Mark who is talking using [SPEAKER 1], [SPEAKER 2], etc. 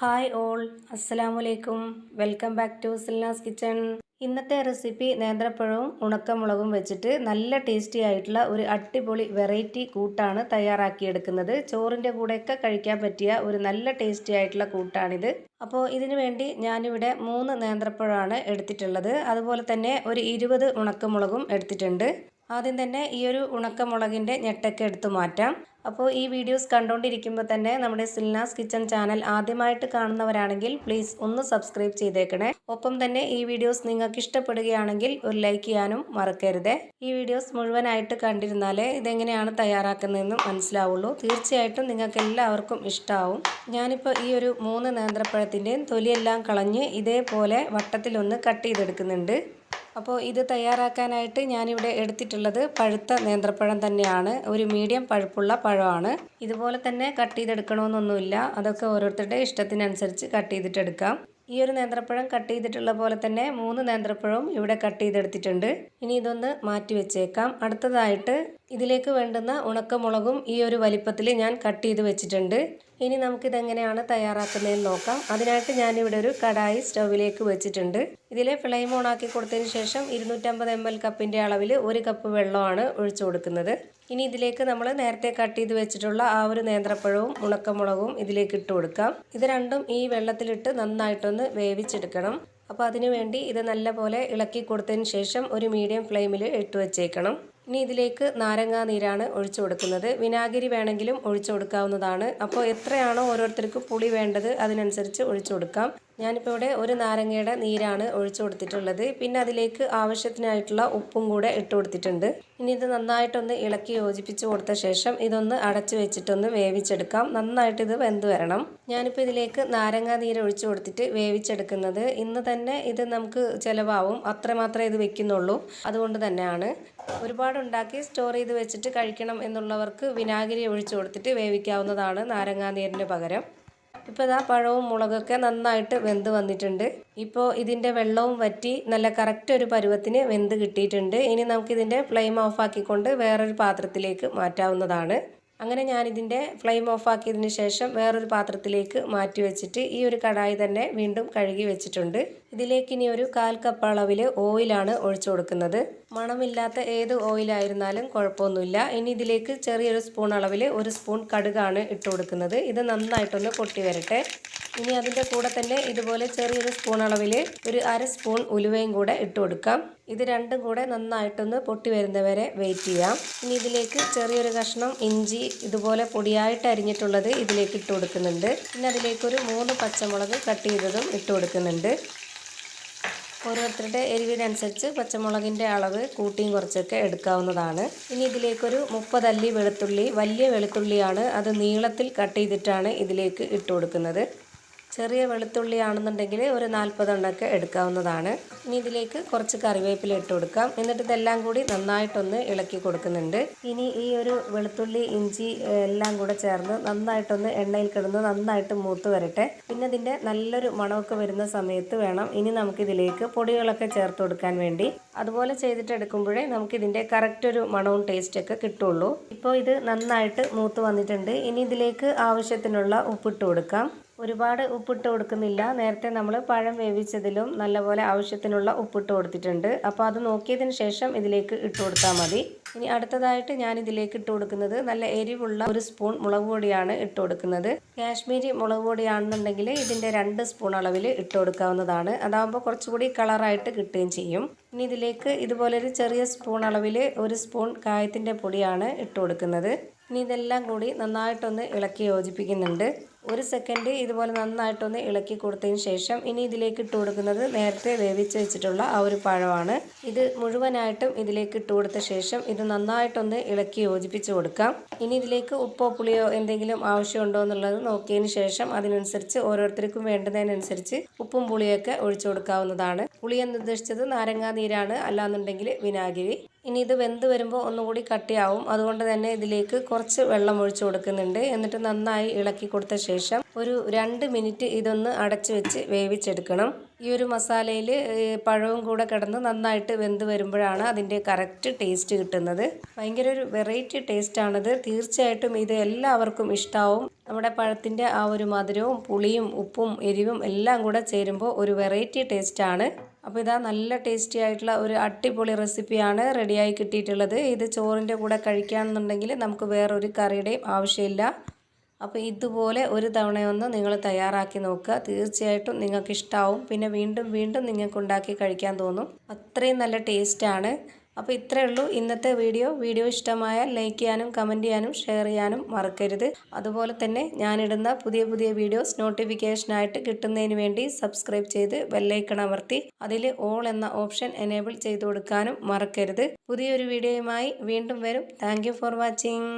[SPEAKER 1] Hi all, അസ്സലാമു അലൈക്കും. Welcome back to Silna's kitchen. ഇന്നത്തെ റെസിപ്പി നേന്ത്രപ്പഴവും ഉണക്കമുളകും വെച്ചിട്ട് നല്ല ടേസ്റ്റി ആയിട്ടുള്ള ഒരു അടിപൊളി വെറൈറ്റി കൂട്ടാണ് തയ്യാറാക്കിയെടുക്കുന്നത്. ചോറിൻ്റെ കൂടെയൊക്കെ കഴിക്കാൻ പറ്റിയ ഒരു നല്ല ടേസ്റ്റി ആയിട്ടുള്ള കൂട്ടാണിത്. അപ്പോൾ ഇതിനു വേണ്ടി ഞാനിവിടെ 3 നേന്ത്രപ്പഴമാണ് എടുത്തിട്ടുള്ളത്. അതുപോലെ തന്നെ ഒരു 20 ഉണക്കമുളകും എടുത്തിട്ടുണ്ട്. ആദ്യം തന്നെ ഈ ഒരു ഉണക്കമുളകിൻ്റെ ഞെട്ടൊക്കെ എടുത്തു മാറ്റാം. അപ്പോൾ ഈ വീഡിയോസ് കണ്ടുകൊണ്ടിരിക്കുമ്പോൾ തന്നെ നമ്മുടെ സിൽനാസ് കിച്ചൺ ചാനൽ ആദ്യമായിട്ട് കാണുന്നവരാണെങ്കിൽ പ്ലീസ് ഒന്ന് സബ്സ്ക്രൈബ് ചെയ്തേക്കണേ. ഒപ്പം തന്നെ ഈ വീഡിയോസ് നിങ്ങൾക്ക് ഇഷ്ടപ്പെടുകയാണെങ്കിൽ ഒരു ലൈക്ക് ചെയ്യാനും മറക്കരുത്. ഈ വീഡിയോസ് മുഴുവനായിട്ട് കണ്ടിരുന്നാലേ ഇതെങ്ങനെയാണ് തയ്യാറാക്കുന്നതെന്ന് മനസ്സിലാവുള്ളൂ. തീർച്ചയായിട്ടും നിങ്ങൾക്ക് എല്ലാവർക്കും ഇഷ്ടമാവും. ഞാനിപ്പോൾ ഈ ഒരു 3 നേന്ത്രപ്പഴത്തിൻ്റെയും തൊലിയെല്ലാം കളഞ്ഞ് ഇതേപോലെ വട്ടത്തിലൊന്ന് കട്ട് ചെയ്തെടുക്കുന്നുണ്ട്. അപ്പോൾ ഇത് തയ്യാറാക്കാനായിട്ട് ഞാനിവിടെ എടുത്തിട്ടുള്ളത് പഴുത്ത നേന്ത്രപ്പഴം തന്നെയാണ്. ഒരു മീഡിയം പഴുപ്പുള്ള പഴമാണ്. ഇതുപോലെ തന്നെ കട്ട് ചെയ്തെടുക്കണമെന്നൊന്നുമില്ല. അതൊക്കെ ഓരോരുത്തരുടെ ഇഷ്ടത്തിനനുസരിച്ച് കട്ട് ചെയ്തിട്ടെടുക്കാം. ഈ ഒരു നേന്ത്രപ്പഴം കട്ട് ചെയ്തിട്ടുള്ള പോലെ തന്നെ 3 നേന്ത്രപ്പഴവും ഇവിടെ കട്ട് ചെയ്തെടുത്തിട്ടുണ്ട്. ഇനി ഇതൊന്ന് മാറ്റി വെച്ചേക്കാം. അടുത്തതായിട്ട് ഇതിലേക്ക് വേണ്ടുന്ന ഉണക്കമുളകും ഈ ഒരു വലിപ്പത്തിൽ ഞാൻ കട്ട് ചെയ്ത് വെച്ചിട്ടുണ്ട്. ഇനി നമുക്കിതെങ്ങനെയാണ് തയ്യാറാക്കുന്നതെന്ന് നോക്കാം. അതിനായിട്ട് ഞാനിവിടെ ഒരു കടായി സ്റ്റൗവിലേക്ക് വെച്ചിട്ടുണ്ട്. ഇതിലെ ഫ്ലെയിം ഓൺ ആക്കി കൊടുത്തതിന് ശേഷം 250 ml കപ്പിൻ്റെ അളവിൽ 1 കപ്പ് വെള്ളമാണ് ഒഴിച്ചു കൊടുക്കുന്നത്. ഇനി ഇതിലേക്ക് നമ്മൾ നേരത്തെ കട്ട് ചെയ്ത് വെച്ചിട്ടുള്ള ആ ഒരു നേന്ത്രപ്പഴവും ഉണക്കമുളകും ഇതിലേക്ക് ഇട്ട് കൊടുക്കാം. ഇത് രണ്ടും ഈ വെള്ളത്തിലിട്ട് നന്നായിട്ടൊന്ന് വേവിച്ചെടുക്കണം. അപ്പോൾ അതിനു വേണ്ടി ഇത് നല്ലപോലെ ഇളക്കി കൊടുത്തതിന് ശേഷം ഒരു മീഡിയം ഫ്ലെയിമിൽ ഇട്ട് വെച്ചേക്കണം. ഇനി ഇതിലേക്ക് നാരങ്ങാ നീരാണ് ഒഴിച്ചു കൊടുക്കുന്നത്. വിനാഗിരി വേണമെങ്കിലും ഒഴിച്ചു കൊടുക്കാവുന്നതാണ്. അപ്പോൾ എത്രയാണോ ഓരോരുത്തർക്കും പുളി വേണ്ടത് അതിനനുസരിച്ച് ഒഴിച്ചു കൊടുക്കാം. ഞാനിപ്പോൾ ഇവിടെ ഒരു നാരങ്ങയുടെ നീരാണ് ഒഴിച്ചു കൊടുത്തിട്ടുള്ളത്. പിന്നെ അതിലേക്ക് ആവശ്യത്തിനായിട്ടുള്ള ഉപ്പും കൂടെ ഇട്ട് കൊടുത്തിട്ടുണ്ട്. ഇനി ഇത് നന്നായിട്ടൊന്ന് ഇളക്കി യോജിപ്പിച്ച് കൊടുത്ത ശേഷം ഇതൊന്ന് അടച്ചു വെച്ചിട്ടൊന്ന് വേവിച്ചെടുക്കാം. നന്നായിട്ട് ഇത് വെന്ത് വരണം. ഞാനിപ്പോൾ ഇതിലേക്ക് നാരങ്ങാ നീര് ഒഴിച്ചു കൊടുത്തിട്ട് വേവിച്ചെടുക്കുന്നത്. ഇന്ന് തന്നെ ഇത് നമുക്ക് ചിലവാകും. അത്രമാത്രമേ ഇത് വെക്കുന്നുള്ളൂ. അതുകൊണ്ട് തന്നെയാണ്. ഒരുപാട് ഉണ്ടാക്കി സ്റ്റോർ ചെയ്ത് വെച്ചിട്ട് കഴിക്കണം എന്നുള്ളവർക്ക് വിനാഗിരി ഒഴിച്ചു കൊടുത്തിട്ട് വേവിക്കാവുന്നതാണ് നാരങ്ങാ നീരിന് പകരം. ഇപ്പോൾ ഇതാ പഴവും മുളകൊക്കെ നന്നായിട്ട് വെന്ത് വന്നിട്ടുണ്ട്. ഇപ്പോൾ ഇതിൻ്റെ വെള്ളവും വറ്റി നല്ല കറക്റ്റ് ഒരു പരുവത്തിന് വെന്ത് കിട്ടിയിട്ടുണ്ട്. ഇനി നമുക്കിതിൻ്റെ ഫ്ലെയിം ഓഫ് ആക്കിക്കൊണ്ട് വേറൊരു പാത്രത്തിലേക്ക് മാറ്റാവുന്നതാണ്. അങ്ങനെ ഞാനിതിൻ്റെ ഫ്ലെയിം ഓഫ് ആക്കിയതിന് ശേഷം വേറൊരു പാത്രത്തിലേക്ക് മാറ്റി വെച്ചിട്ട് ഈ ഒരു കടായി തന്നെ വീണ്ടും കഴുകി വെച്ചിട്ടുണ്ട്. ഇതിലേക്ക് ഇനി ഒരു 1/4 കപ്പ് അളവിൽ ഓയിലാണ് ഒഴിച്ചു കൊടുക്കുന്നത്. മണമില്ലാത്ത ഏത് ഓയിലായിരുന്നാലും കുഴപ്പമൊന്നുമില്ല. ഇനി ഇതിലേക്ക് ചെറിയൊരു സ്പൂൺ അളവിൽ 1 സ്പൂൺ കടുകാണ് ഇട്ട് കൊടുക്കുന്നത്. ഇത് നന്നായിട്ടൊന്ന് പൊട്ടി വരട്ടെ. ഇനി അതിൻ്റെ കൂടെ തന്നെ ഇതുപോലെ ചെറിയൊരു സ്പൂൺ അളവിൽ ഒരു 1/2 സ്പൂൺ ഉലുവയും കൂടെ ഇട്ട് കൊടുക്കാം. ഇത് രണ്ടും കൂടെ നന്നായിട്ടൊന്ന് പൊട്ടി വരുന്നവരെ വെയിറ്റ് ചെയ്യാം. ഇനി ഇതിലേക്ക് ചെറിയൊരു കഷ്ണം ഇഞ്ചി ഇതുപോലെ പൊടിയായിട്ട് അരിഞ്ഞിട്ടുള്ളത് ഇതിലേക്ക് ഇട്ട് കൊടുക്കുന്നുണ്ട്. പിന്നെ അതിലേക്കൊരു 3 പച്ചമുളക് കട്ട് ചെയ്തതും ഇട്ട് കൊടുക്കുന്നുണ്ട്. ഓരോരുത്തരുടെ എരിവിനനുസരിച്ച് പച്ചമുളകിൻ്റെ അളവ് കൂട്ടിയും കുറച്ചൊക്കെ എടുക്കാവുന്നതാണ്. ഇനി ഇതിലേക്കൊരു 30 അല്ലി വെളുത്തുള്ളി, വലിയ വെളുത്തുള്ളിയാണ്, അത് നീളത്തിൽ കട്ട് ചെയ്തിട്ടാണ് ഇതിലേക്ക് ഇട്ട് കൊടുക്കുന്നത്. ചെറിയ വെളുത്തുള്ളി ആണെന്നുണ്ടെങ്കിൽ ഒരു 40 എണ്ണമൊക്കെ എടുക്കാവുന്നതാണ്. ഇനി ഇതിലേക്ക് കുറച്ച് കറിവേപ്പില ഇട്ട് കൊടുക്കാം. എന്നിട്ട് ഇതെല്ലാം കൂടി നന്നായിട്ടൊന്ന് ഇളക്കി കൊടുക്കുന്നുണ്ട്. ഇനി ഈ ഒരു വെളുത്തുള്ളി ഇഞ്ചി എല്ലാം കൂടെ ചേർന്ന് നന്നായിട്ടൊന്ന് എണ്ണയിൽ കിടന്ന് നന്നായിട്ട് മൂത്ത് വരട്ടെ. പിന്നെ ഇതിൻ്റെ നല്ലൊരു മണമൊക്കെ വരുന്ന സമയത്ത് വേണം ഇനി നമുക്കിതിലേക്ക് പൊടികളൊക്കെ ചേർത്ത് കൊടുക്കാൻ വേണ്ടി. അതുപോലെ ചെയ്തിട്ട് എടുക്കുമ്പോഴേ നമുക്കിതിൻ്റെ കറക്റ്റ് ഒരു മണവും ടേസ്റ്റൊക്കെ കിട്ടുള്ളൂ. ഇപ്പോൾ ഇത് നന്നായിട്ട് മൂത്ത് വന്നിട്ടുണ്ട്. ഇനി ഇതിലേക്ക് ആവശ്യത്തിനുള്ള ഉപ്പിട്ട് കൊടുക്കാം. ഒരുപാട് ഉപ്പിട്ട് കൊടുക്കുന്നില്ല. നേരത്തെ നമ്മൾ പഴം വേവിച്ചതിലും നല്ലപോലെ ആവശ്യത്തിനുള്ള ഉപ്പിട്ട് കൊടുത്തിട്ടുണ്ട്. അപ്പോൾ അത് നോക്കിയതിന് ശേഷം ഇതിലേക്ക് ഇട്ട് കൊടുത്താൽ മതി. ഇനി അടുത്തതായിട്ട് ഞാൻ ഇതിലേക്ക് ഇട്ട് കൊടുക്കുന്നത് നല്ല എരിവുള്ള 1 സ്പൂൺ മുളക് പൊടിയാണ് ഇട്ട് കൊടുക്കുന്നത്. കാശ്മീരി മുളക് പൊടിയാണെന്നുണ്ടെങ്കിൽ ഇതിൻ്റെ 2 സ്പൂൺ അളവിൽ ഇട്ട് കൊടുക്കാവുന്നതാണ്. അതാകുമ്പോൾ കുറച്ചുകൂടി കളറായിട്ട് കിട്ടുകയും ചെയ്യും. ഇനി ഇതിലേക്ക് ഇതുപോലെ ഒരു ചെറിയ സ്പൂൺ അളവിൽ 1 സ്പൂൺ കായത്തിൻ്റെ പൊടിയാണ് ഇട്ട് കൊടുക്കുന്നത്. ഇനി ഇതെല്ലാം കൂടി നന്നായിട്ടൊന്ന് ഇളക്കി യോജിപ്പിക്കുന്നുണ്ട്. 1 സെക്കൻഡ് ഇതുപോലെ നന്നായിട്ടൊന്ന് ഇളക്കി കൊടുത്തതിന് ശേഷം ഇനി ഇതിലേക്ക് ഇട്ട് കൊടുക്കുന്നത് നേരത്തെ വേവിച്ച് വെച്ചിട്ടുള്ള ആ ഒരു പഴമാണ്. ഇത് മുഴുവനായിട്ടും ഇതിലേക്ക് ഇട്ട് കൊടുത്ത ശേഷം ഇത് നന്നായിട്ടൊന്ന് ഇളക്കി യോജിപ്പിച്ച് കൊടുക്കാം. ഇനി ഇതിലേക്ക് ഉപ്പോ പുളിയോ എന്തെങ്കിലും ആവശ്യമുണ്ടോ എന്നുള്ളത് നോക്കിയതിന് ശേഷം അതിനനുസരിച്ച് ഓരോരുത്തർക്കും വേണ്ടതിനനുസരിച്ച് ഉപ്പും പുളിയൊക്കെ ഒഴിച്ചു കൊടുക്കാവുന്നതാണ്. പുളി എന്ന് ഉദ്ദേശിച്ചത് നാരങ്ങാ നീരാണ്, അല്ലാന്നുണ്ടെങ്കിൽ വിനാഗിരി. ഇനി ഇത് വെന്ത് വരുമ്പോൾ ഒന്നുകൂടി കട്ടിയാവും. അതുകൊണ്ട് തന്നെ ഇതിലേക്ക് കുറച്ച് വെള്ളം ഒഴിച്ച് കൊടുക്കുന്നുണ്ട്. എന്നിട്ട് നന്നായി ഇളക്കി കൊടുത്ത ശേഷം ഒരു 2 മിനിറ്റ് ഇതൊന്ന് അടച്ച് വെച്ച് വേവിച്ചെടുക്കണം. ഈ ഒരു മസാലയിൽ പഴവും കൂടെ കിടന്ന് നന്നായിട്ട് വെന്ത് വരുമ്പോഴാണ് അതിൻ്റെ കറക്റ്റ് ടേസ്റ്റ് കിട്ടുന്നത്. ഭയങ്കര ഒരു വെറൈറ്റി ടേസ്റ്റാണിത്. തീർച്ചയായിട്ടും ഇത് എല്ലാവർക്കും ഇഷ്ടാവും. നമ്മുടെ പഴത്തിൻ്റെ ആ ഒരു മധുരവും പുളിയും ഉപ്പും എരിവും എല്ലാം കൂടെ ചേരുമ്പോൾ ഒരു വെറൈറ്റി ടേസ്റ്റാണ്. അപ്പോൾ ഇതാ നല്ല ടേസ്റ്റി ആയിട്ടുള്ള ഒരു അടിപൊളി റെസിപ്പിയാണ് റെഡിയായി കിട്ടിയിട്ടുള്ളത്. ഇത് ചോറിൻ്റെ കൂടെ കഴിക്കുകയാണെന്നുണ്ടെങ്കിൽ നമുക്ക് വേറൊരു കറിയുടെയും ആവശ്യമില്ല. അപ്പോൾ ഇതുപോലെ ഒരു തവണയൊന്ന് നിങ്ങൾ തയ്യാറാക്കി നോക്കുക. തീർച്ചയായിട്ടും നിങ്ങൾക്ക് ഇഷ്ടമാവും. പിന്നെ വീണ്ടും വീണ്ടും നിങ്ങൾക്ക് ഉണ്ടാക്കി കഴിക്കാൻ തോന്നും. അത്രയും നല്ല ടേസ്റ്റാണ്. അപ്പോൾ ഇത്രയേ ഉള്ളൂ ഇന്നത്തെ വീഡിയോ ഇഷ്ടമായാൽ ലൈക്ക് ചെയ്യാനും കമൻറ്റ് ചെയ്യാനും ഷെയർ ചെയ്യാനും മറക്കരുത്. അതുപോലെ തന്നെ ഞാനിടുന്ന പുതിയ വീഡിയോസ് നോട്ടിഫിക്കേഷനായിട്ട് കിട്ടുന്നതിന് വേണ്ടി സബ്സ്ക്രൈബ് ചെയ്ത് ബെല്ലൈക്കൺ അമർത്തി അതിൽ ഓൾ എന്ന ഓപ്ഷൻ എനേബിൾ ചെയ്ത് കൊടുക്കാനും മറക്കരുത്. പുതിയൊരു വീഡിയോയുമായി വീണ്ടും വരും. Thank you for watching.